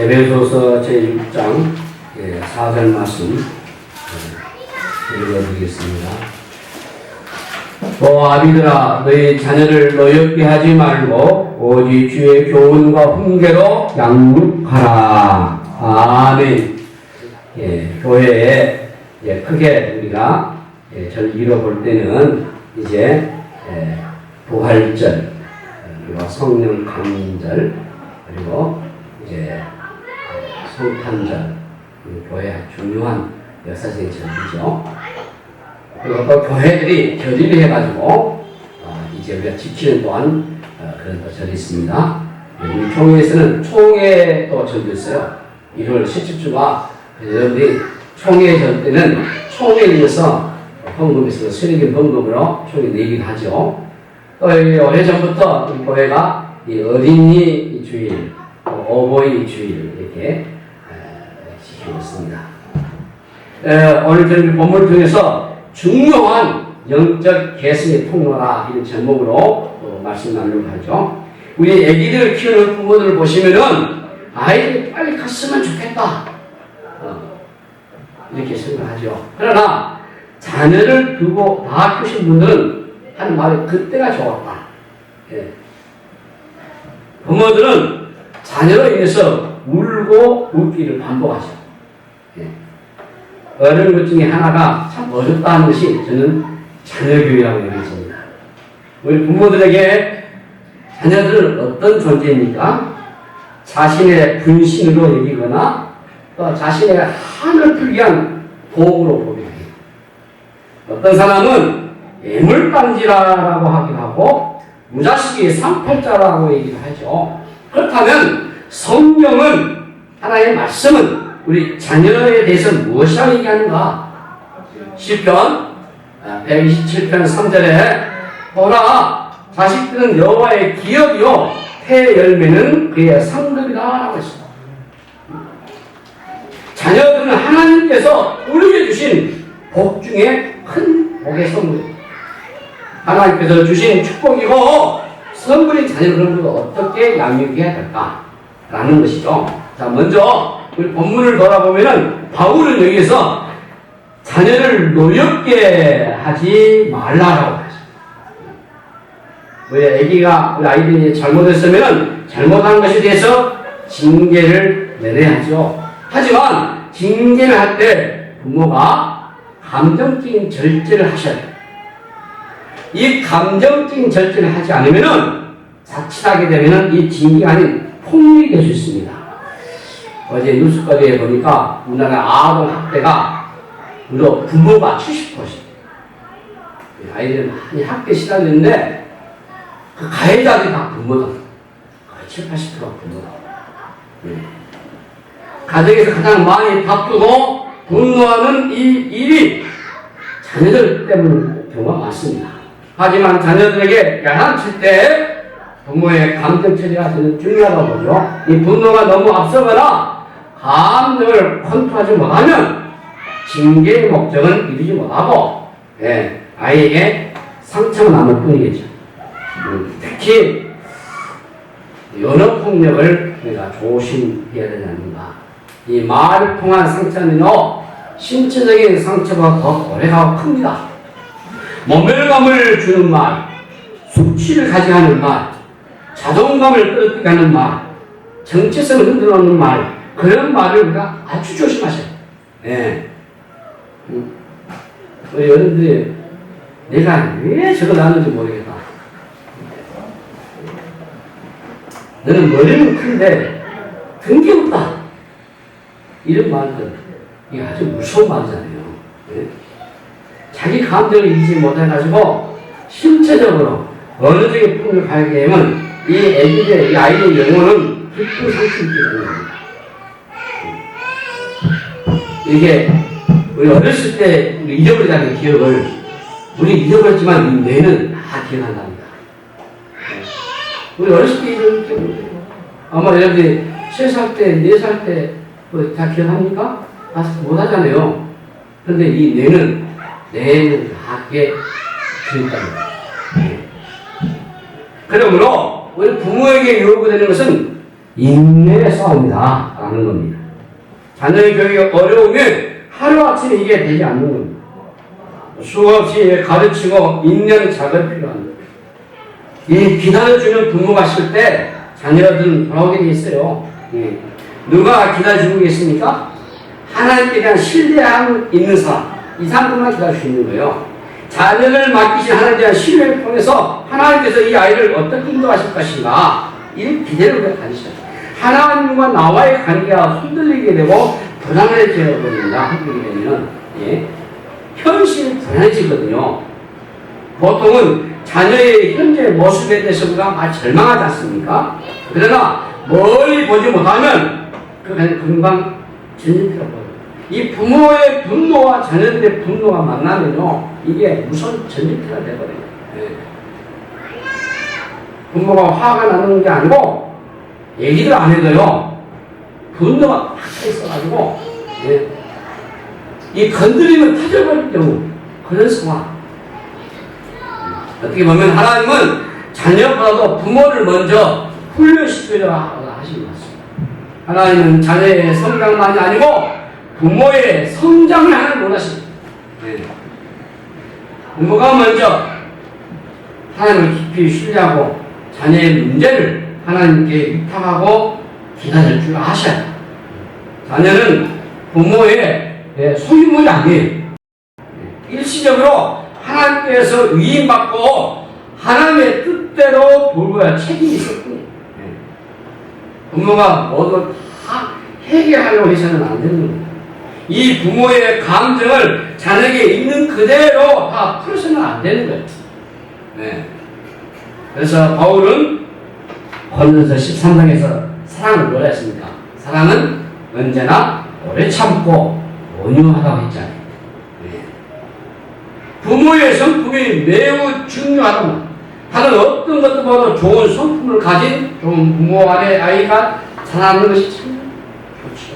에베소서 제6장 4절 말씀 읽어드리겠습니다. 아비들아 너희 자녀를 노엽게 하지 말고 오직 주의 교훈과 훈계로 양육하라. 아멘. 교회에 크게 우리가 절 잃어볼 때는 이제 부활절, 그리고 성령 강림절, 그리고 이제 성탄절, 교회 중요한 역사적인 절이죠. 그리고 또 교회들이 결의를 해가지고 이제 우리가 지키는 또한 그런 또 절이 있습니다. 우리 총회에서는 총회 또 절도 있어요. 1월 17주가 여러분들이 총회 절 때는 총회에 의해서 헌금에서 수령금 헌금으로 총회 내기를 하죠. 또 오래전부터 우리 교회가 이 어린이 주일, 어버이 주일 이렇게 지키고 있습니다. 오늘 저희 본문을 통해서 중요한 영적 개성의 통로라 이런 제목으로 말씀 나누려고 하죠. 우리 아기들 키우는 부모들을 보시면은 아이들이 빨리 갔으면 좋겠다 이렇게 생각하죠. 그러나 자녀를 두고 다 크신 분들은 하는 말이 그때가 좋았다. 부모들은 자녀로 인해서 울고 웃기를 반복하죠. 어려운 것 중에 하나가 참 어렵다는 것이 저는 자녀교육이라고 얘기했습니다. 우리 부모들에게 자녀들은 어떤 존재입니까? 자신의 분신으로 여기거나 또 자신의 한을 풀기 위한 도구로 보게 해요. 어떤 사람은 애물단지라고 하기도 하고 무자식이 상팔자라고 얘기도 하죠. 그렇다면 성경은, 하나님의 말씀은 우리 자녀에 대해서 무엇이라고 얘기하는가? 시편 127편 3절에 보라 자식들은 여호와의 기업이요 태 열매는 그의 상급이다 라고 했습니다. 자녀들은 하나님께서 우리에게 주신 복 중에 큰 복의 선물, 하나님께서 주신 축복이고 선물인 자녀를 어떻게 양육해야 될까라는 것이죠. 자, 먼저 우리 본문을 돌아보면은 바울은 여기에서 자녀를 노엽게 하지 말라라고 하십니다. 우리 아이들이 잘못했으면 잘못한 것에 대해서 징계를 내려야 하죠. 하지만 징계를 할 때 부모가 감정적인 절제를 하셔야 돼요. 이 감정적인 절제를 하지 않으면은 자칫하게 되면은 이 징계가 아닌 폭력이 될 수 있습니다. 어제 뉴스거리에 보니까 우리나라 아동 학대가 무려 부모가 70%. 아이들이 많이 학대에 시달리는데 그 가해자들이 다 부모다. 거의 70, 80%가 부모다. 가정에서 가장 많이 바쁘고 분노하는 이 일이 자녀들 때문인 경우가 많습니다. 하지만 자녀들에게 야단칠 때 부모의 감정 처리가 저는 중요하다고 보죠. 이 분노가 너무 앞서거나 감정을 컨트롤하지 못하면 징계의 목적은 이루지 못하고 아이에게 상처가 남을 뿐이겠죠. 특히 연어폭력을 우리가 조심해야 되지 않는가. 이 말을 통한 상처는요 신체적인 상처가 더 오래가고 큽니다. 모멸감을 주는 말, 수치를 가져가는 말, 자존감을 떨어뜨리게 하는 말, 정체성을 흔들어놓는 말, 그런 말을 우리가 아주 조심하셔야 돼요. 우리 여러분들이 내가 왜 저걸 나는지 모르겠다. 너는 머리는 큰데 등기 없다. 이런 말들, 이게 아주 무서운 말이잖아요. 자기 감정을 이기지 못해가지고 신체적으로 언어적인 폭력을 하게 되면 이 아이의 영혼은 깊은 상처를 입게 됩니다. 이게 우리 어렸을 때 우리 잊어버리자는 기억을 우리 잊어버렸지만 이 뇌는 다 기억한답니다. 우리 어렸을 때 이런 기억 아마 여러분들이 3살 때, 4살 때 다 기억합니까? 못하잖아요. 그런데 이 뇌는 다 기억합니다. 그러므로 우리 부모에게 요구되는 것은 인내의 싸움이다. 없다라는 겁니다. 자녀의 교육이 어려우면 하루아침에 이게 되지 않는 겁니다. 수없이 가르치고 인내는 작업이 필요합니다. 이 기다려주는 부모가 있을 때 자녀들은 돌아오게 돼 있어요. 누가 기다려주고 계십니까? 하나님께 대한 신뢰함 있는 사람, 이 사람들만 기다릴 수 있는 거예요. 자녀를 맡기신 하나님에 대한 신뢰를 통해서 하나님께서 이 아이를 어떻게 인도하실 것인가, 이 기대를 가지셔요. 하나님과 나와의 관계가 흔들리게 되고 불안해져 버립니다. 흔들리게 되면 현실이 불안해지거든요. 보통은 자녀의 현재 모습에 대해서 우리가 절망하지 않습니까? 그러나 멀리 보지 못하면 그냥 금방 전진피가 보여요. 이 부모의 분노와 자녀들의 분노가 만나면요, 이게 무서운 전진피가 되어버려요. 부모가 화가 나는 게 아니고 얘기를 안 해도요, 분노가 팍 있어가지고 이 건드리면 터져버릴 경우, 그런 상황. 어떻게 보면 하나님은 자녀보다도 부모를 먼저 훈련시키려고 하신 것 같습니다. 하나님은 자녀의 성장만이 아니고 부모의 성장을 하나님 원하십니다. 부모가 먼저 하나님을 깊이 신뢰하고 자녀의 문제를 하나님께 위탁하고 기다릴 줄 아셔야 돼요. 자녀는 부모의 소유물이 아니에요. 일시적으로 하나님께서 위임받고 하나님의 뜻대로 돌봐야 책임이 있을 뿐이에요. 부모가 모두 다 해결하려고 해서는 안 되는 거예요. 이 부모의 감정을 자녀에게 있는 그대로 다 풀어서는 안 되는 거예요. 그래서 바울은 고린도서 13장에서 사랑을 뭐라 했습니까? 사랑은 언제나 오래 참고 온유하다고 했잖아요. 부모의 성품이 매우 중요하다. 다른 어떤 것보다 좋은 성품을 가진 좋은 부모 안에 아이가 자라는 것이 참 좋죠.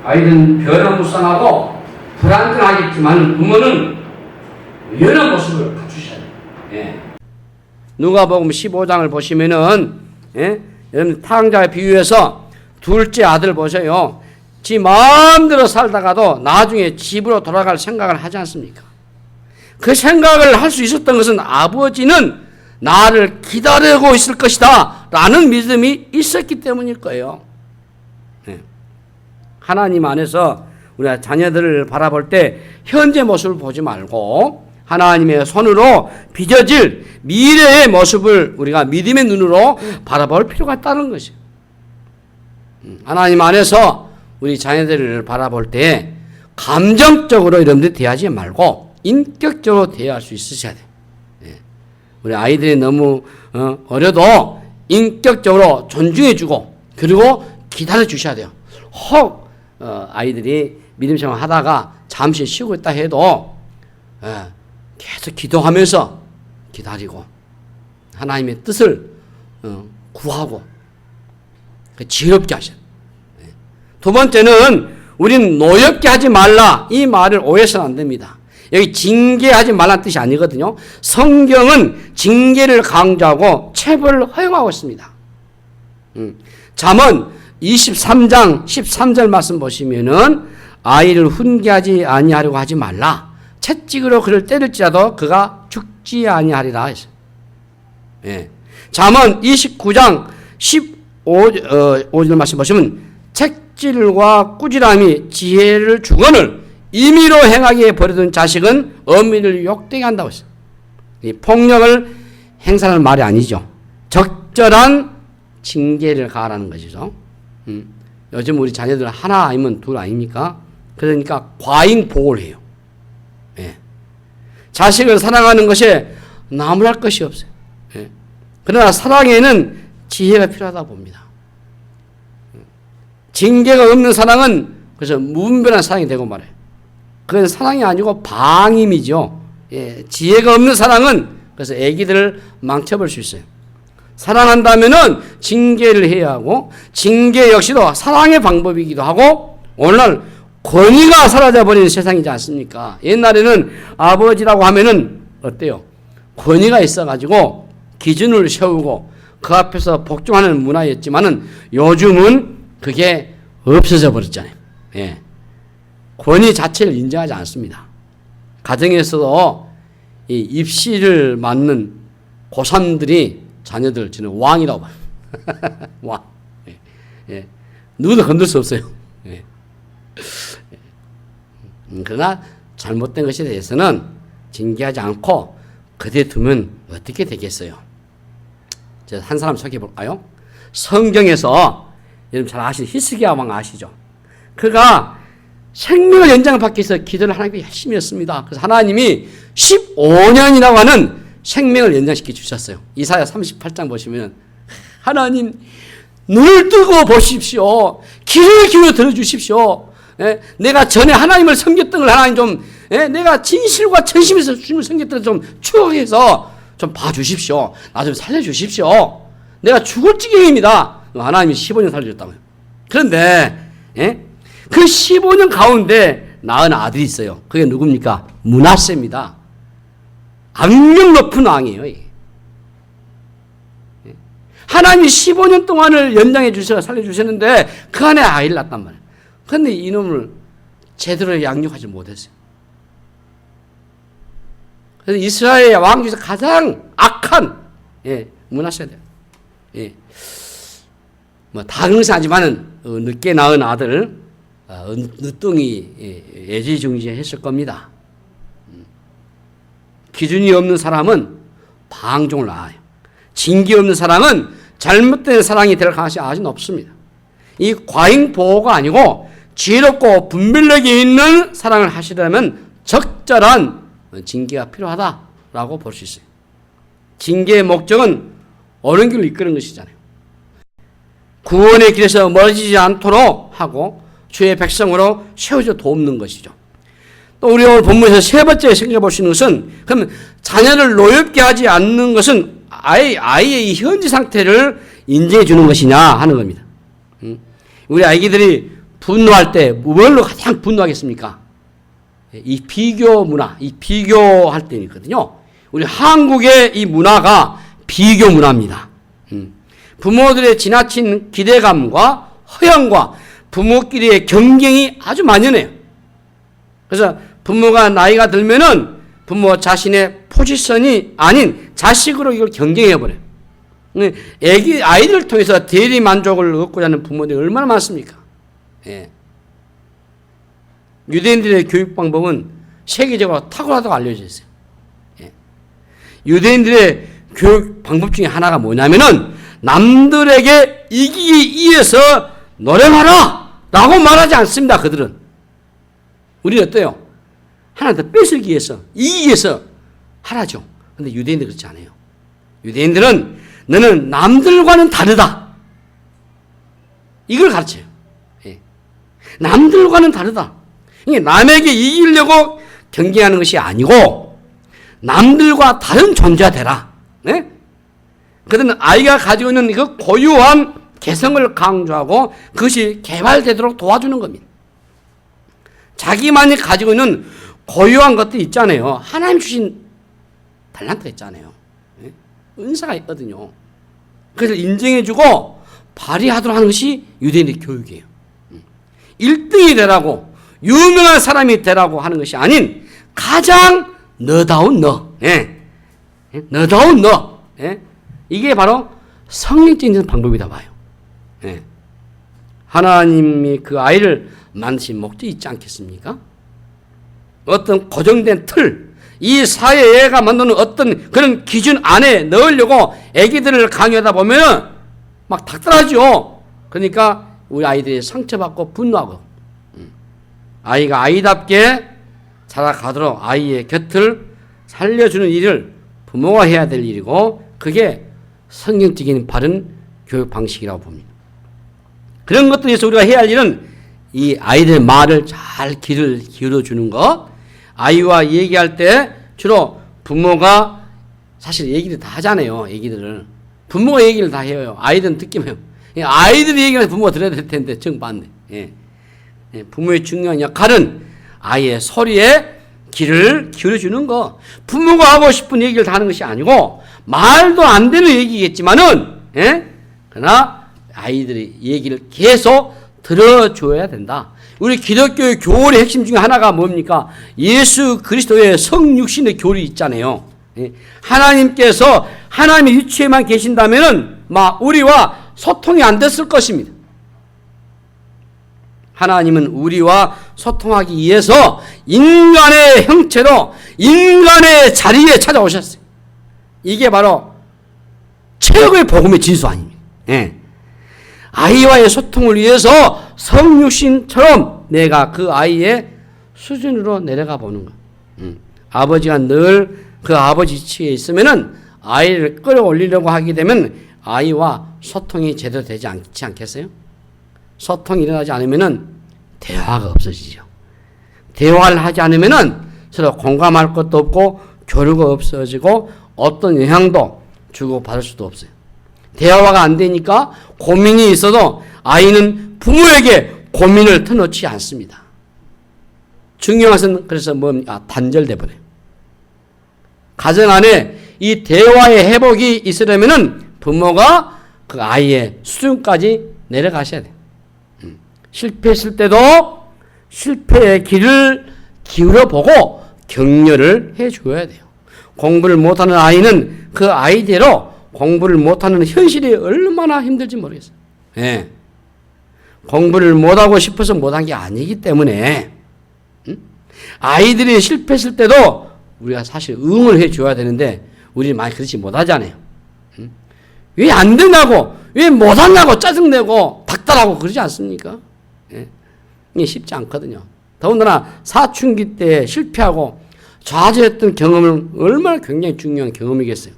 아이들은 변화무쌍하고 불안정하겠지만 부모는 유연한 모습을 갖추셔야 돼요. 누가복음 15장을 보시면은 여러분 탕자에 비유해서 둘째 아들 보세요. 지 마음대로 살다가도 나중에 집으로 돌아갈 생각을 하지 않습니까? 그 생각을 할 수 있었던 것은 아버지는 나를 기다리고 있을 것이다 라는 믿음이 있었기 때문일 거예요. 하나님 안에서 우리가 자녀들을 바라볼 때 현재 모습을 보지 말고 하나님의 손으로 빚어질 미래의 모습을 우리가 믿음의 눈으로 바라볼 필요가 있다는 것이에요. 하나님 안에서 우리 자녀들을 바라볼 때 감정적으로 여러분들이 대하지 말고 인격적으로 대할 수 있으셔야 돼요. 우리 아이들이 너무 어려도 인격적으로 존중해주고 그리고 기다려주셔야 돼요. 혹 아이들이 믿음 생활 하다가 잠시 쉬고 있다 해도 계속 기도하면서 기다리고 하나님의 뜻을 구하고 지혜롭게 하셔야 돼요. 두 번째는 우리는 노엽게 하지 말라 이 말을 오해해서는 안 됩니다. 여기 징계하지 말라는 뜻이 아니거든요. 성경은 징계를 강조하고 체벌을 허용하고 있습니다. 잠언 23장 13절 말씀 보시면은 아이를 훈계하지 아니하려고 하지 말라. 채찍으로 그를 때릴지라도 그가 죽지 아니하리라 했어요. 잠언 29장 15절 말씀 보시면 책질과 꾸지람이 지혜를 주거늘 임의로 행하게 버리던 자식은 어미를 욕되게 한다고 했어요. 이 폭력을 행사하는 말이 아니죠. 적절한 징계를 가하라는 것이죠. 요즘 우리 자녀들 하나 아니면 둘 아닙니까? 그러니까 과잉 보호를 해요. 자식을 사랑하는 것에 나무랄 것이 없어요. 그러나 사랑에는 지혜가 필요하다 봅니다. 징계가 없는 사랑은 그래서 무분별한 사랑이 되고 말아요. 그건 사랑이 아니고 방임이죠. 지혜가 없는 사랑은 그래서 애기들을 망쳐버릴 수 있어요. 사랑한다면은 징계를 해야 하고 징계 역시도 사랑의 방법이기도 하고 오늘날 권위가 사라져버리는 세상이지 않습니까? 옛날에는 아버지라고 하면은 어때요? 권위가 있어가지고 기준을 세우고 그 앞에서 복종하는 문화였지만은 요즘은 그게 없어져 버렸잖아요. 예. 권위 자체를 인정하지 않습니다. 가정에서도 이 입시를 맡는 고3들이 자녀들 저는 왕이라고 봐요. 왕. 예. 예. 누구도 건들 수 없어요. 예. 그러나 잘못된 것에 대해서는 징계하지 않고 그대로 두면 어떻게 되겠어요? 제가 한 사람 소개해 볼까요? 성경에서 여러분 잘 아시죠? 히스기야 왕 아시죠? 그가 생명을 연장받기 위해서 기도를 하나님께 열심히 했습니다. 그래서 하나님이 15년이라고 하는 생명을 연장시켜 주셨어요. 이사야 38장 보시면 하나님 눈을 뜨고 보십시오. 귀를 기울여 들어주십시오. 예? 내가 전에 하나님을 섬겼던 걸 하나님 좀 내가 진실과 전심에서 주님을 섬겼던 걸 좀 추억해서 좀 봐주십시오. 나 좀 살려주십시오. 내가 죽을 지경입니다. 하나님이 15년 살려줬다고요. 그런데 그 15년 가운데 낳은 아들이 있어요. 그게 누굽니까? 므낫세입니다. 악명 높은 왕이에요. 하나님이 15년 동안을 연장해 주셔서 살려주셨는데 그 안에 아이를 낳았단 말이에요. 그런데 이놈을 제대로 양육하지 못했어요. 그래서 이스라엘 왕 중에서 가장 악한 므낫세다. 뭐 다 그렇지만은 늦게 낳은 아들 늦둥이 애지중지했을 겁니다. 기준이 없는 사람은 방종을 낳아요. 징계 없는 사람은 잘못된 사랑이 될 가능성이 아주 높습니다. 이 과잉 보호가 아니고 지혜롭고 분별력이 있는 사랑을 하시려면 적절한 징계가 필요하다라고 볼 수 있어요. 징계의 목적은 옳은 길로 이끄는 것이잖아요. 구원의 길에서 멀어지지 않도록 하고 주의 백성으로 세워져 돕는 것이죠. 또 우리 오늘 본문에서 세 번째 생각해 볼 수 있는 것은 그러면 자녀를 노엽게 하지 않는 것은 아이의 이 현재 상태를 인정해 주는 것이냐 하는 겁니다. 우리 아이들이 분노할 때 뭘로 가장 분노하겠습니까? 이 비교 문화, 이 비교할 때 있거든요. 우리 한국의 이 문화가 비교 문화입니다. 부모들의 지나친 기대감과 허영과 부모끼리의 경쟁이 아주 만연해요. 그래서 부모가 나이가 들면은 부모 자신의 포지션이 아닌 자식으로 이걸 경쟁해버려요. 아이들을 통해서 대리 만족을 얻고자 하는 부모들이 얼마나 많습니까? 예. 유대인들의 교육 방법은 세계적으로 탁월하다고 알려져 있어요. 예. 유대인들의 교육 방법 중에 하나가 뭐냐면은 남들에게 이기기 위해서 노력하라! 라고 말하지 않습니다, 그들은. 우리는 어때요? 하나 더 뺏기 위해서, 이기기 위해서 하라죠. 근데 유대인들은 그렇지 않아요. 유대인들은 너는 남들과는 다르다. 이걸 가르쳐요. 예. 남들과는 다르다. 이게 남에게 이기려고 경쟁하는 것이 아니고 남들과 다른 존재가 되라. 네? 그들은 아이가 가지고 있는 그 고유한 개성을 강조하고 그것이 개발되도록 도와주는 겁니다. 자기만이 가지고 있는 고유한 것들이 있잖아요. 하나님 주신 달란트가 있잖아요. 네? 은사가 있거든요. 그래서 인정해주고 발휘하도록 하는 것이 유대인의 교육이에요. 1등이 되라고 유명한 사람이 되라고 하는 것이 아닌 가장 너다운 너. 예. 너다운 너. 예. 이게 바로 성령적인 방법이다 봐요. 예. 하나님이 그 아이를 만드신 목적이 있지 않겠습니까? 어떤 고정된 틀, 이 사회가 만드는 어떤 그런 기준 안에 넣으려고 애기들을 강요하다 보면 막 닥달하죠. 그러니까 우리 아이들이 상처받고 분노하고 아이가 아이답게 자라가도록 아이의 곁을 살려주는 일을 부모가 해야 될 일이고 그게 성경적인 바른 교육 방식이라고 봅니다. 그런 것들에 대해서 우리가 해야 할 일은 이 아이들의 말을 잘 귀를 기울여주는 것. 아이와 얘기할 때 주로 부모가 사실 얘기를 다 하잖아요. 얘기들을. 부모가 얘기를 다 해요. 아이들은 듣기만 해요. 아이들이 얘기를 부모가 들어야 될 텐데 정반대. 예. 부모의 중요한 역할은 아이의 소리에 귀를 기울여주는 거. 부모가 하고 싶은 얘기를 다 하는 것이 아니고 말도 안 되는 얘기겠지만은 예? 그러나 아이들이 얘기를 계속 들어줘야 된다. 우리 기독교의 교훈의 핵심 중에 하나가 뭡니까? 예수 그리스도의 성육신의 교리 있잖아요. 예? 하나님께서 하나님의 위치에만 계신다면은 우리와 소통이 안 됐을 것입니다. 하나님은 우리와 소통하기 위해서 인간의 형체로 인간의 자리에 찾아오셨어요. 이게 바로 최고의 복음의 진수 아닙니까? 예. 아이와의 소통을 위해서 성육신처럼 내가 그 아이의 수준으로 내려가 보는 것. 아버지가 늘 그 아버지 위치에 있으면은 아이를 끌어올리려고 하게 되면 아이와 소통이 제대로 되지 않겠어요? 소통이 일어나지 않으면은 대화가 없어지죠. 대화를 하지 않으면은 서로 공감할 것도 없고 교류가 없어지고 어떤 영향도 주고받을 수도 없어요. 대화가 안 되니까 고민이 있어도 아이는 부모에게 고민을 터놓지 않습니다. 중요한 것은 그래서 단절돼 버려요. 가정 안에 이 대화의 회복이 있으려면은 부모가 그 아이의 수준까지 내려가셔야 돼요. 실패했을 때도 실패의 길을 기울여 보고 격려를 해줘야 돼요. 공부를 못하는 아이는 그 아이대로 공부를 못하는 현실이 얼마나 힘들지 모르겠어요. 예. 공부를 못하고 싶어서 못한 게 아니기 때문에 아이들이 실패했을 때도 우리가 사실 응원을 해줘야 되는데 우리는 많이 그렇지 못하잖아요. 왜 안 된다고 왜 못한다고 짜증내고 닥달하고 그러지 않습니까? 예. 이게 쉽지 않거든요. 더군다나 사춘기 때 실패하고 좌절했던 경험은 얼마나 굉장히 중요한 경험이겠어요.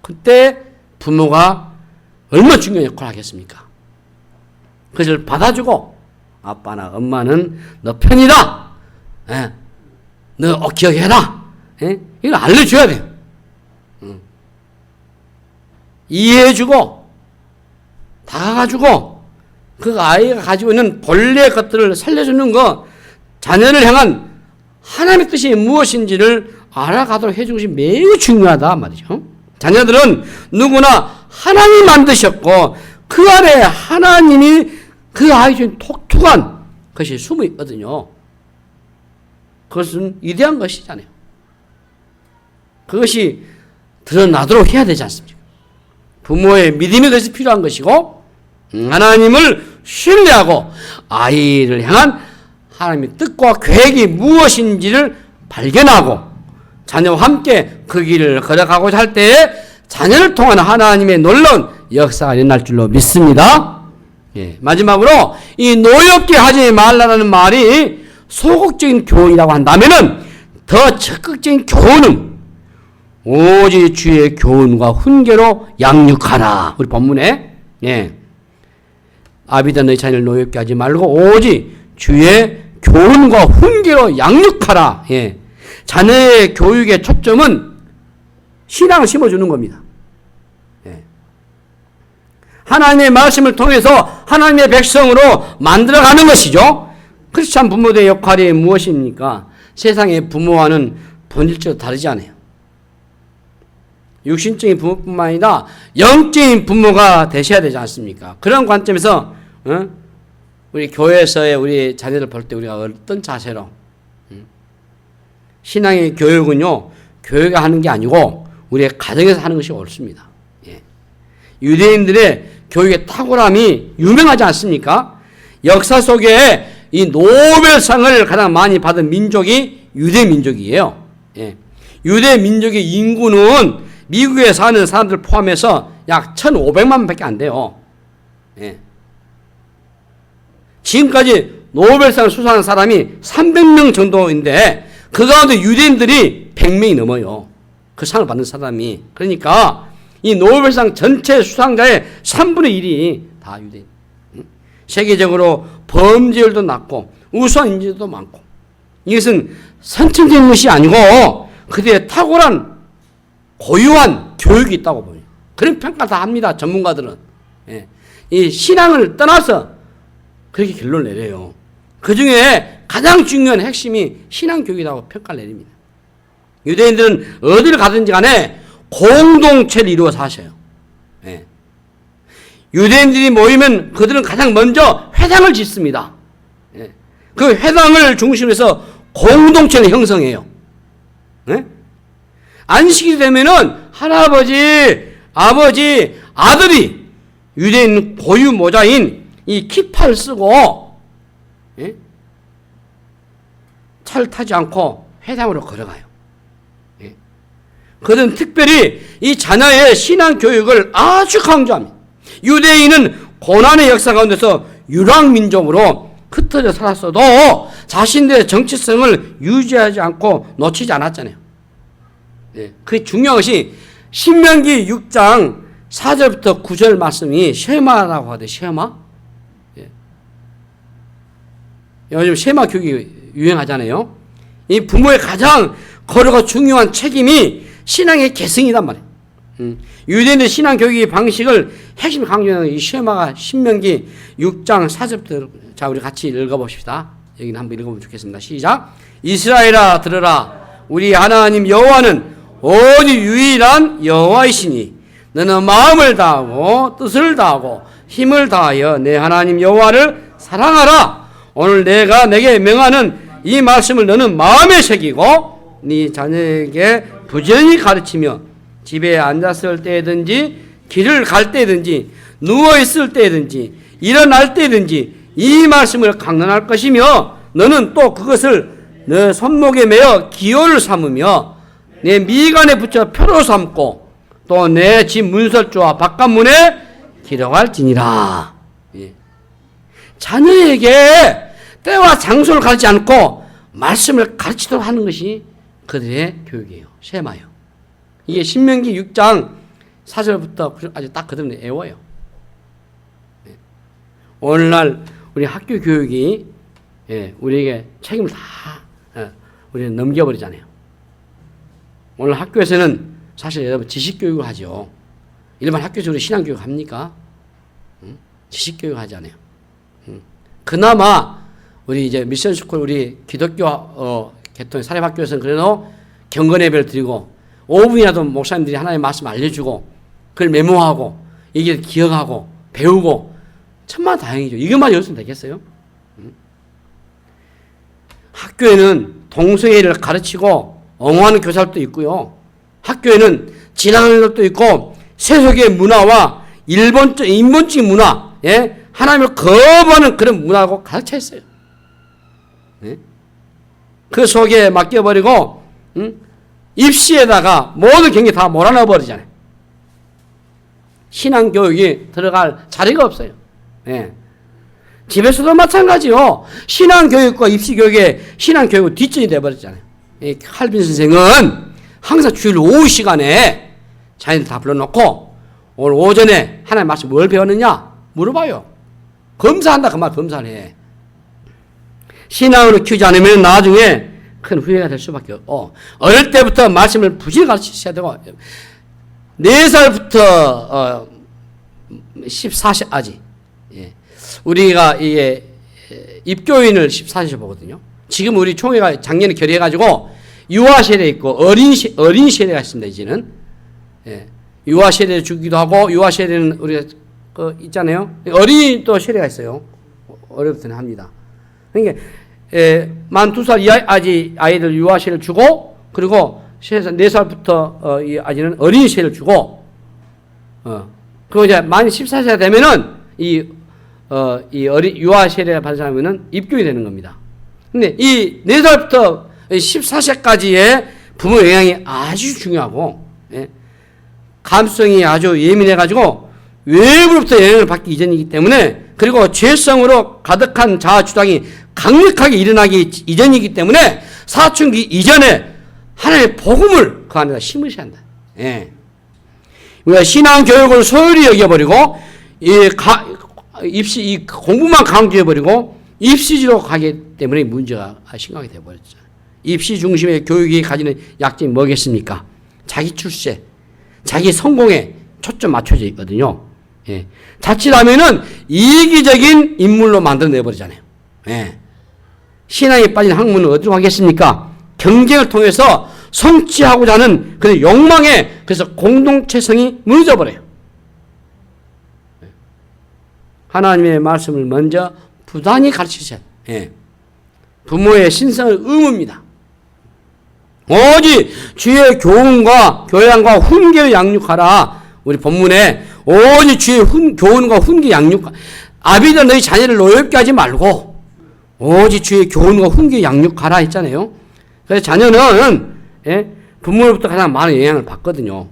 그때 부모가 얼마나 중요한 역할을 하겠습니까? 그것을 받아주고 아빠나 엄마는 너 편이다. 예. 너 기억해라. 예? 이걸 알려줘야 돼요. 이해해주고 다가가주고 그 아이가 가지고 있는 본래의 것들을 살려주는 거, 자녀를 향한 하나님의 뜻이 무엇인지를 알아가도록 해주는 것이 매우 중요하다 말이죠. 자녀들은 누구나 하나님 만드셨고 그 안에 하나님이 그 아이 중에 독특한 것이 숨어 있거든요. 그것은 위대한 것이잖아요. 그것이 드러나도록 해야 되지 않습니까? 부모의 믿음이 그것이 필요한 것이고 하나님을 신뢰하고 아이를 향한 하나님의 뜻과 계획이 무엇인지를 발견하고 자녀와 함께 그 길을 걸어가고자 할 때에 자녀를 통한 하나님의 놀라운 역사가 일어날 줄로 믿습니다. 예, 마지막으로 이 노엽게 하지 말라는 말이 소극적인 교훈이라고 한다면은 더 적극적인 교훈은 오직 주의 교훈과 훈계로 양육하라. 우리 본문에 아비다 너희 자녀를 노엽게 하지 말고 오직 주의 교훈과 훈계로 양육하라. 자녀의 교육의 초점은 신앙을 심어주는 겁니다. 하나님의 말씀을 통해서 하나님의 백성으로 만들어가는 것이죠. 크리스찬 부모들의 역할이 무엇입니까? 세상의 부모와는 본질적으로 다르지 않아요. 육신적인 부모뿐만 아니라 영적인 부모가 되셔야 되지 않습니까? 그런 관점에서 우리 교회에서의 우리 자녀들 볼 때 우리가 어떤 자세로 신앙의 교육은요, 교회가 하는 게 아니고 우리의 가정에서 하는 것이 옳습니다. 유대인들의 교육의 탁월함이 유명하지 않습니까? 역사 속에 이 노벨상을 가장 많이 받은 민족이 유대 민족이에요. 유대 민족의 인구는 미국에 사는 사람들 포함해서 약 1,500만 밖에 안 돼요. 지금까지 노벨상을 수상한 사람이 300명 정도인데 그 가운데 유대인들이 100명이 넘어요. 그 상을 받는 사람이. 그러니까 이 노벨상 전체 수상자의 3분의 1이 다 유대인. 세계적으로 범죄율도 낮고 우수한 인재도 많고 이것은 선천적인 것이 아니고 그들의 탁월한 고유한 교육이 있다고 보여요. 그런 평가를 다 합니다. 전문가들은. 이 신앙을 떠나서 그렇게 결론을 내려요. 그 중에 가장 중요한 핵심이 신앙교육이라고 평가를 내립니다. 유대인들은 어디를 가든지 간에 공동체를 이루어 사셔요. 유대인들이 모이면 그들은 가장 먼저 회당을 짓습니다. 예. 그 회당을 중심으로 해서 공동체를 형성해요. 예? 안식이 되면은 할아버지, 아버지, 아들이 유대인 고유 모자인 이 키파를 쓰고, 예? 차를 타지 않고 회당으로 걸어가요. 예? 그들은 특별히 이 자녀의 신앙 교육을 아주 강조합니다. 유대인은 고난의 역사 가운데서 유랑민족으로 흩어져 살았어도 자신들의 정체성을 유지하지 않고 놓치지 않았잖아요. 예, 그 중요한 것이 신명기 6장 4절부터 9절 말씀이 쉐마라고 하대. 쉐마. 예. 요즘 쉐마 교육이 유행하잖아요. 이 부모의 가장 거룩하고 중요한 책임이 신앙의 계승이란 말이에요. 유대인의 신앙 교육의 방식을 핵심 강조하는 이 쉐마가 신명기 6장 4절부터 자 우리 같이 읽어봅시다. 여기는 한번 읽어보면 좋겠습니다. 시작. 이스라엘아 들으라. 우리 하나님 여호와는 오직 유일한 여호와이시니 너는 마음을 다하고 뜻을 다하고 힘을 다하여 내 하나님 여호와를 사랑하라. 오늘 내가 내게 명하는 이 말씀을 너는 마음에 새기고 네 자녀에게 부지런히 가르치며 집에 앉았을 때든지 길을 갈 때든지 누워있을 때든지 일어날 때든지 이 말씀을 강론할 것이며 너는 또 그것을 내 손목에 매어 기호를 삼으며 내 미간에 붙여 표로 삼고 또 내 집 문설주와 바깥문에 기록할지니라. 예. 자녀에게 때와 장소를 가르치지 않고 말씀을 가르치도록 하는 것이 그들의 교육이에요. 쉐마요. 이게 신명기 6장 4절부터 아주 딱 그대로 애워요. 예. 오늘날 우리 학교 교육이 예, 우리에게 책임을 다 우리는 넘겨버리잖아요. 오늘 학교에서는 사실 여러분 지식교육을 하죠. 일반 학교에서 우리 신앙교육 합니까? 지식교육 하잖아요. 그나마 우리 이제 미션스쿨 우리 기독교 개통 사립학교에서는 그래도 경건 예배를 드리고 5분이라도 목사님들이 하나님의 말씀 알려주고 그걸 메모하고 이게 기억하고 배우고 천만 다행이죠. 이것만 열었으면 되겠어요? 학교에는 동성애를 가르치고 엉어하는 교사들도 있고요. 학교에는 진학하는 것도 있고 세속의 문화와 인본적인 문화, 예? 하나님을 거부하는 그런 문화고 가르쳐 있어요. 예? 그 속에 맡겨버리고 입시에다가 모든 경기 다 몰아넣어버리잖아요. 신앙교육이 들어갈 자리가 없어요. 예. 집에서도 마찬가지요. 신앙교육과 입시교육에 신앙교육은 뒷전이 돼버렸잖아요. 칼빈 선생은 항상 주일 오후 시간에 자기들 다 불러놓고 오늘 오전에 하나님 말씀 뭘 배웠느냐 물어봐요. 검사한다 그 말 검사를 해. 신앙으로 키우지 않으면 나중에 큰 후회가 될 수밖에 없고 어릴 때부터 말씀을 부지런히 가르치셔야 되고 4살부터 14세까지 예. 우리가 이게 입교인을 14세에 보거든요. 지금 우리 총회가 작년에 결의해가지고 유아 세대 있고 어린 세대가 있습니다. 이제는 예. 유아 세대 주기도 하고 유아 세대는 우리가 있잖아요. 어린이 또 세대가 있어요. 어려부터는 합니다. 그러니까 만 2살 이하 아이들 유아 세대를 주고 그리고 4살부터 이 아이는 어린 세대를 주고 그리고 이제 만 14세가 되면은 유아 세대를 받은 사람은 입교이 되는 겁니다. 근데 이 4살부터 14세까지의 부모 영향이 아주 중요하고, 예? 감수성이 아주 예민해가지고 외부로부터 영향을 받기 이전이기 때문에 그리고 죄성으로 가득한 자아주장이 강력하게 일어나기 이전이기 때문에 사춘기 이전에 하나님의 복음을 그 안에다 심으셔야 한다. 예. 우리가 신앙교육을 소홀히 여겨버리고 이 공부만 강조해버리고 입시지로 가기 때문에 문제가 심각하게 되어버렸죠. 입시 중심의 교육이 가지는 약점이 뭐겠습니까? 자기 출세, 자기 성공에 초점 맞춰져 있거든요. 예. 자칫하면은 이기적인 인물로 만들어내버리잖아요. 예. 신앙에 빠진 학문은 어디로 가겠습니까? 경쟁을 통해서 성취하고자 하는 그런 욕망에 그래서 공동체성이 무너져버려요. 하나님의 말씀을 먼저 부단히 가르치셔야 돼요. 예. 부모의 신성을 의무입니다. 오직 주의 교훈과 교양과 훈계를 양육하라. 우리 본문에 오직 주의 교훈과 훈계 양육, 아비들 너희 자녀를 노엽게 하지 말고 오직 주의 교훈과 훈계 양육하라 했잖아요. 그래서 자녀는 부모로부터 가장 많은 영향을 받거든요.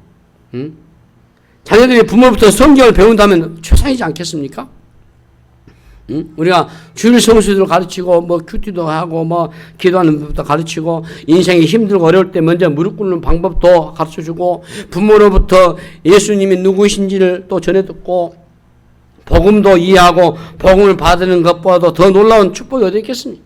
자녀들이 부모로부터 성경을 배운다면 최상이지 않겠습니까? 우리가 주일 성수들을 가르치고 뭐 큐티도 하고 뭐 기도하는 법도 가르치고 인생이 힘들고 어려울 때 먼저 무릎 꿇는 방법도 가르쳐주고 부모로부터 예수님이 누구신지를 또 전해 듣고 복음도 이해하고 복음을 받는 것보다도 더 놀라운 축복이 어디 있겠습니까?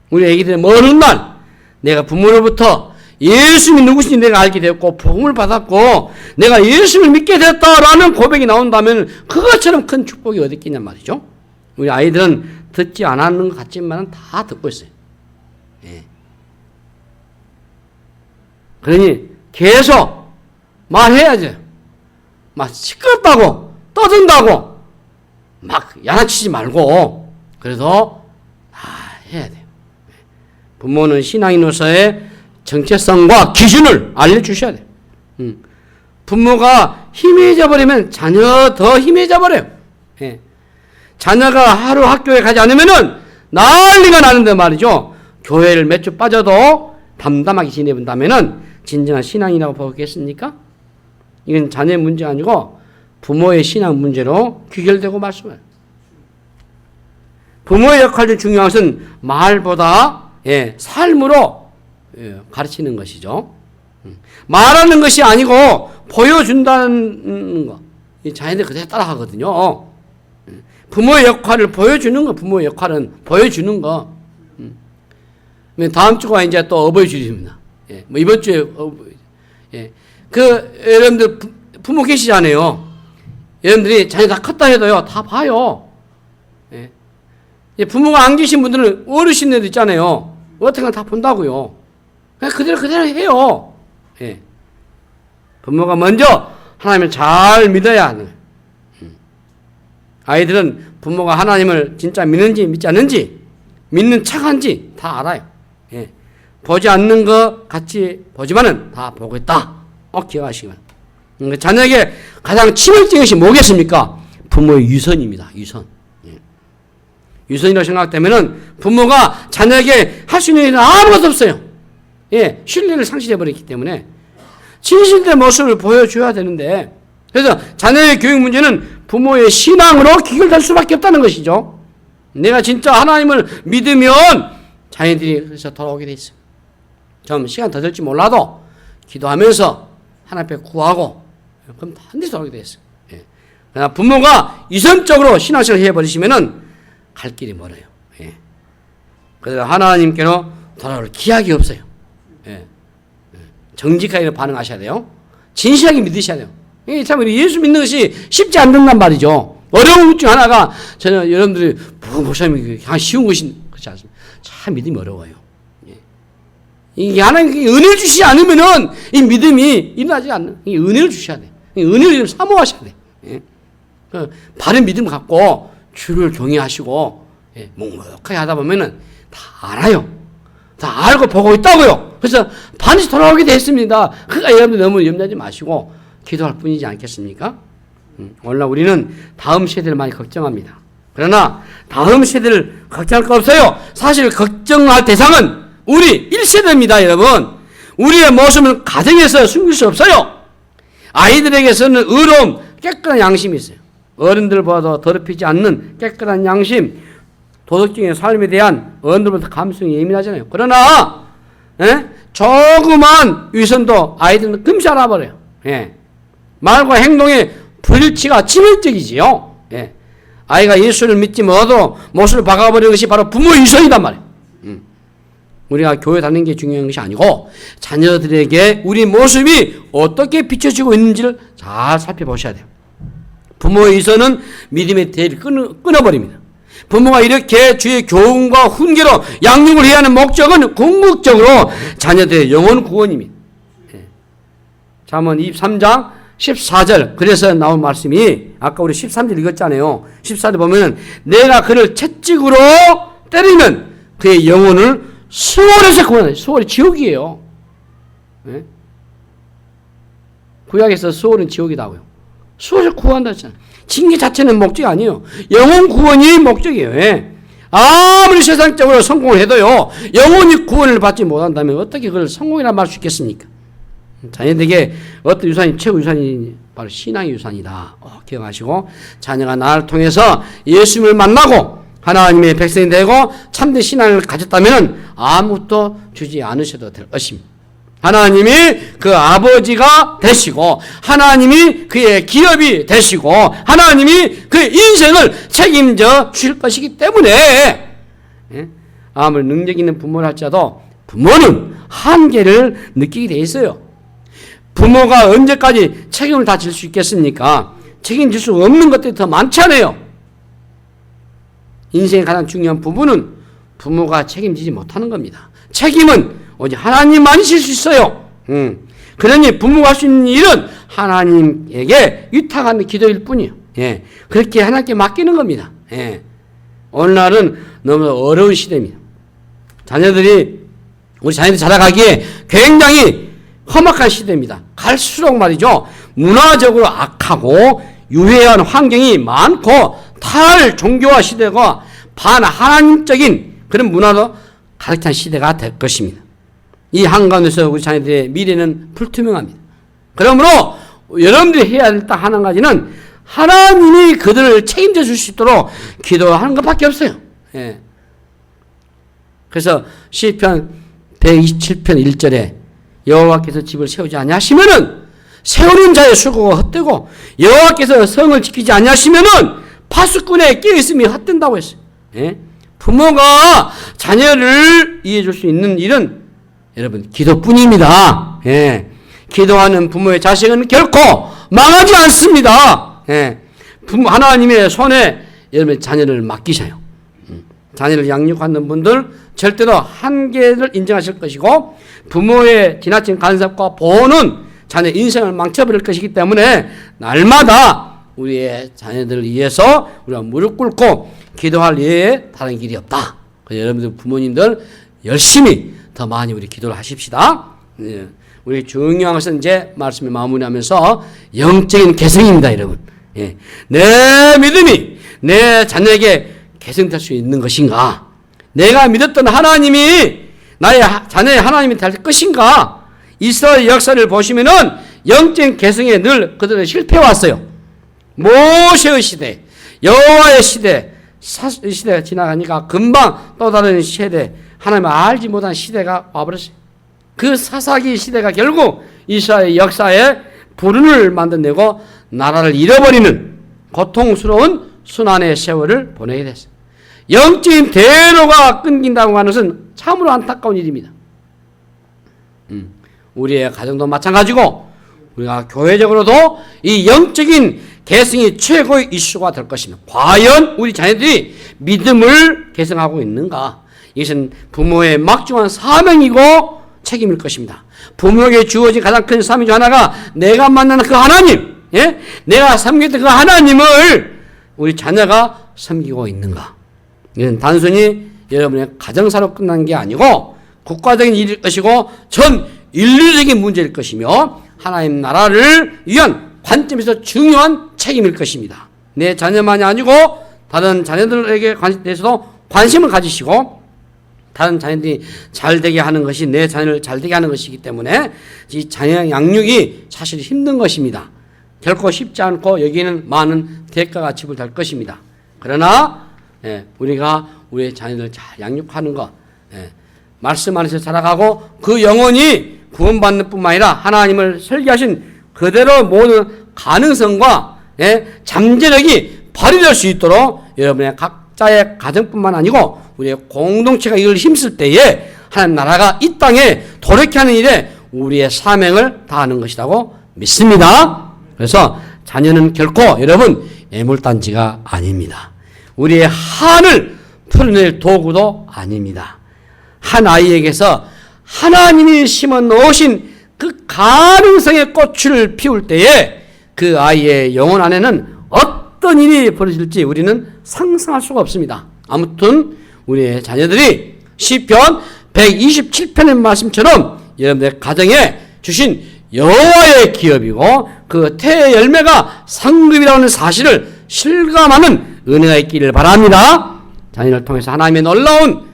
우리 애기들이 먼 훗날 내가 부모로부터 예수님이 누구신지 내가 알게 되었고 복음을 받았고 내가 예수를 믿게 됐다라는 고백이 나온다면 그것처럼 큰 축복이 어디 있겠냔 말이죠. 우리 아이들은 듣지 않았는 것 같지만 다 듣고 있어요. 예. 그러니 계속 말해야죠. 막 시끄럽다고 떠든다고 막 야단치지 말고 그래도 다 해야 돼요. 부모는 신앙인으로서의 정체성과 기준을 알려주셔야 돼요. 부모가 희미해져 버리면 자녀 더 희미해져 버려요. 예. 자녀가 하루 학교에 가지 않으면은 난리가 나는데 말이죠. 교회를 몇 주 빠져도 담담하게 지내본다면은 진정한 신앙이라고 보겠습니까? 이건 자녀의 문제가 아니고 부모의 신앙 문제로 귀결되고 말씀을. 부모의 역할이 중요한 것은 말보다 삶으로 가르치는 것이죠. 말하는 것이 아니고 보여준다는 거. 자녀들 그대로 따라하거든요. 부모의 역할을 보여주는 거, 부모의 역할은 보여주는 거. 다음 주가 이제 또 어버이주일입니다. 뭐 이번 주에 여러분들 부모 계시잖아요. 여러분들이 자녀 다 컸다 해도요, 다 봐요. 부모가 안 계신 분들은 어르신들도 있잖아요. 어떻게 다 본다고요. 그냥 그대로 해요. 예. 부모가 먼저 하나님을 잘 믿어야 하는 거예요. 아이들은 부모가 하나님을 진짜 믿는지 믿지 않는지 믿는 척한지 다 알아요. 예. 보지 않는 것 같이 보지만은 다 보고 있다. 기억하시기 바랍니다. 자녀에게 가장 치명적인 것이 뭐겠습니까? 부모의 유선입니다. 유선. 예. 유선이라고 생각되면은 부모가 자녀에게 할 수 있는 일은 아무것도 없어요. 예, 신뢰를 상실해버렸기 때문에 진실된 모습을 보여줘야 되는데 그래서 자녀의 교육 문제는 부모의 신앙으로 귀결될 수밖에 없다는 것이죠. 내가 진짜 하나님을 믿으면 자녀들이 그래서 돌아오게 돼 있어요. 좀 시간 더 들지 몰라도 기도하면서 하나님 앞에 구하고 그럼 반드시 돌아오게 돼 있어요. 예. 그러나 부모가 이성적으로 신앙생활을 해버리시면은 갈 길이 멀어요. 예. 그래서 하나님께로 돌아올 기약이 없어요. 예. 정직하게 반응하셔야 돼요. 진실하게 믿으셔야 돼요. 이게 참 예수 믿는 것이 쉽지 않는단 말이죠. 어려운 것 중 하나가 저는 여러분들이 목사님이 그냥 쉬운 것이 그렇지 않습니다. 참 믿음이 어려워요. 예. 이게 하나님께 은혜를 주시지 않으면은 이 믿음이 일어나지 않는. 이 은혜를 주셔야 돼. 은혜를 좀 사모하셔야 돼. 예. 그 바른 믿음 갖고 주를 경외하시고 예. 묵묵하게 하다 보면은 다 알아요. 다 알고 보고 있다고요. 그래서 반드시 돌아오게 됐습니다. 그러니까 여러분들 너무 염려하지 마시고 기도할 뿐이지 않겠습니까? 오늘날 우리는 다음 세대를 많이 걱정합니다. 그러나 다음 세대를 걱정할 거 없어요. 사실 걱정할 대상은 우리 1세대입니다, 여러분. 우리의 모습은 가정에서 숨길 수 없어요. 아이들에게서는 의로움, 깨끗한 양심이 있어요. 어른들보다 더럽히지 않는 깨끗한 양심, 도덕적인 삶에 대한 어른들보다 감성이 예민하잖아요. 그러나 조그만 위선도 아이들은 금세 알아버려요. 예. 말과 행동의 불일치가 치명적이지요. 예. 아이가 예수를 믿지 못해도 못을 박아버리는 것이 바로 부모의 위선이단 말이에요. 우리가 교회 다니는 게 중요한 것이 아니고 자녀들에게 우리 모습이 어떻게 비춰지고 있는지를 잘 살펴보셔야 돼요. 부모의 위선은 믿음의 대를 끊어버립니다. 부모가 이렇게 주의 교훈과 훈계로 양육을 해야 하는 목적은 궁극적으로 자녀들의 영혼 구원입니다. 잠언 23장 14절 그래서 나온 말씀이 아까 우리 13절 읽었잖아요. 14절 보면 내가 그를 채찍으로 때리면 그의 영혼을 수월에서 구원한다. 수월이 지옥이에요. 네? 구약에서 수월은 지옥이다고요. 수월에서 구원한다 했잖아요. 징계 자체는 목적이 아니에요. 영혼 구원이 목적이에요. 예. 아무리 세상적으로 성공을 해도요, 영혼이 구원을 받지 못한다면 어떻게 그걸 성공이라 말 수 있겠습니까? 자녀들에게 어떤 유산이 최고 유산이 바로 신앙의 유산이다. 기억하시고 자녀가 나를 통해서 예수님을 만나고 하나님의 백성이 되고 참된 신앙을 가졌다면 아무것도 주지 않으셔도 될 것입니다. 하나님이 그 아버지가 되시고 하나님이 그의 기업이 되시고 하나님이 그의 인생을 책임져 주실 것이기 때문에 아무리 능력 있는 부모를 할지라도 부모는 한계를 느끼게 돼 있어요. 부모가 언제까지 책임을 다 질 수 있겠습니까? 책임질 수 없는 것들이 더 많잖아요. 인생의 가장 중요한 부분은 부모가 책임지지 못하는 겁니다. 책임은 오직 하나님만이 질 수 있어요. 그러니 부모가 할 수 있는 일은 하나님에게 위탁하는 기도일 뿐이에요. 예. 그렇게 하나님께 맡기는 겁니다. 예. 오늘날은 너무 어려운 시대입니다. 우리 자녀들이 자라가기에 굉장히 험악한 시대입니다. 갈수록 말이죠. 문화적으로 악하고 유해한 환경이 많고 탈종교화 시대가 반하나님적인 그런 문화도 가득한 시대가 될 것입니다. 이 한가운데서 우리 자녀들의 미래는 불투명합니다. 그러므로 여러분들이 해야 될 딱 한 가지는 하나님이 그들을 책임져 줄 수 있도록 기도하는 것밖에 없어요. 예. 그래서 시편 127편 1절에 여호와께서 집을 세우지 아니하시면은 세우는 자의 수고가 헛되고 여호와께서 성을 지키지 아니하시면은 파수꾼의 깨어있음이 헛된다고 했어요. 예? 부모가 자녀를 이해해 줄 수 있는 일은 여러분 기도뿐입니다. 예. 기도하는 부모의 자식은 결코 망하지 않습니다. 예. 하나님의 손에 여러분 자녀를 맡기셔요. 자녀를 양육하는 분들 절대로 한계를 인정하실 것이고 부모의 지나친 간섭과 보호는 자녀 인생을 망쳐버릴 것이기 때문에 날마다 우리의 자녀들을 위해서 우리가 무릎 꿇고 기도할 예에 다른 길이 없다. 그래서 여러분들 부모님들 열심히 더 많이 우리 기도를 하십시다. 예. 우리 중요한 것은 이제 말씀을 마무리하면서 영적인 개성입니다, 여러분. 예. 내 믿음이 내 자녀에게 개성될 수 있는 것인가? 내가 믿었던 하나님이 나의 자녀의 하나님이 될 것인가? 이스라엘 역사를 보시면은 영적인 개성에 늘 그들은 실패해왔어요. 모세의 시대, 여호와의 시대, 시대가 지나가니까 금방 또 다른 시대, 하나님을 알지 못한 시대가 와버렸어요. 그 사사기 시대가 결국 이스라엘 역사에 불운을 만들어내고 나라를 잃어버리는 고통스러운 순환의 세월을 보내게 됐어요. 영적인 대로가 끊긴다고 하는 것은 참으로 안타까운 일입니다. 우리의 가정도 마찬가지고 우리가 교회적으로도 이 영적인 개성이 최고의 이슈가 될 것입니다. 과연 우리 자녀들이 믿음을 개성하고 있는가? 이것은 부모의 막중한 사명이고 책임일 것입니다. 부모에게 주어진 가장 큰 사명 중 하나가 내가 만나는 그 하나님, 예? 내가 섬기던 그 하나님을 우리 자녀가 섬기고 있는가? 이건 단순히 여러분의 가정사로 끝난 게 아니고 국가적인 일일 것이고 전 인류적인 문제일 것이며 하나님 나라를 위한 관점에서 중요한 책임일 것입니다. 내 자녀만이 아니고 다른 자녀들에게 대해서도 관심을 가지시고 다른 자녀들이 잘되게 하는 것이 내 자녀를 잘되게 하는 것이기 때문에 이 자녀 양육이 사실 힘든 것입니다. 결코 쉽지 않고 여기에는 많은 대가가 지불될 것입니다. 그러나 우리가 우리의 자녀들을 잘 양육하는 것, 말씀 안에서 살아가고 그 영혼이 구원받는 뿐만 아니라 하나님을 설계하신 그대로 모든 가능성과 잠재력이 발휘될 수 있도록 여러분의 각자의 가정뿐만 아니고 우리의 공동체가 이걸 힘쓸 때에 하나님 나라가 이 땅에 도래케 하는 일에 우리의 사명을 다하는 것이라고 믿습니다. 그래서 자녀는 결코 여러분 애물단지가 아닙니다. 우리의 한을 풀어낼 도구도 아닙니다. 한 아이에게서 하나님이 심어 놓으신 그 가능성의 꽃을 피울 때에 그 아이의 영혼 안에는 어떤 일이 벌어질지 우리는 상상할 수가 없습니다. 아무튼 우리의 자녀들이 시편 127편의 말씀처럼 여러분들 가정에 주신 여호와의 기업이고 그 태의 열매가 상급이라고 하는 사실을 실감하는 은혜가 있기를 바랍니다. 자녀를 통해서 하나님의 놀라운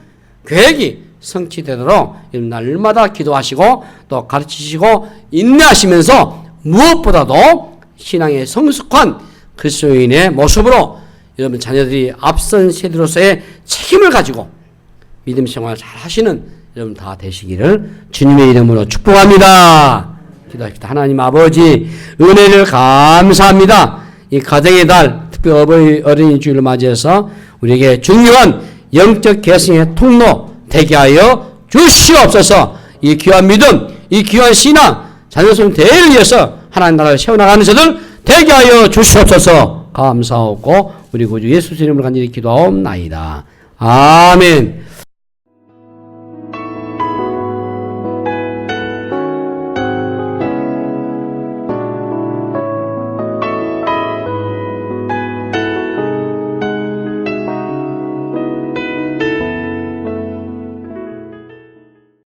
계획이 성취되도록 날마다 기도하시고 또 가르치시고 인내하시면서 무엇보다도 신앙의 성숙한 그리스도인의 모습으로 여러분 자녀들이 앞선 세대로서의 책임을 가지고 믿음 생활 잘 하시는 여러분 다 되시기를 주님의 이름으로 축복합니다. 기도합시다. 하나님 아버지 은혜를 감사합니다. 이 가정의 달 특히 어린이 주일을 맞이해서 우리에게 중요한 영적 계승의 통로 되게 하여 주시옵소서. 이 귀한 믿음, 이 귀한 신앙, 자녀성 대회를 위해서 하나님 나라를 세워나가는 자들 되게 하여 주시옵소서. 감사하고 우리 구주 예수 이름으로 간절히 기도하옵나이다. 아멘.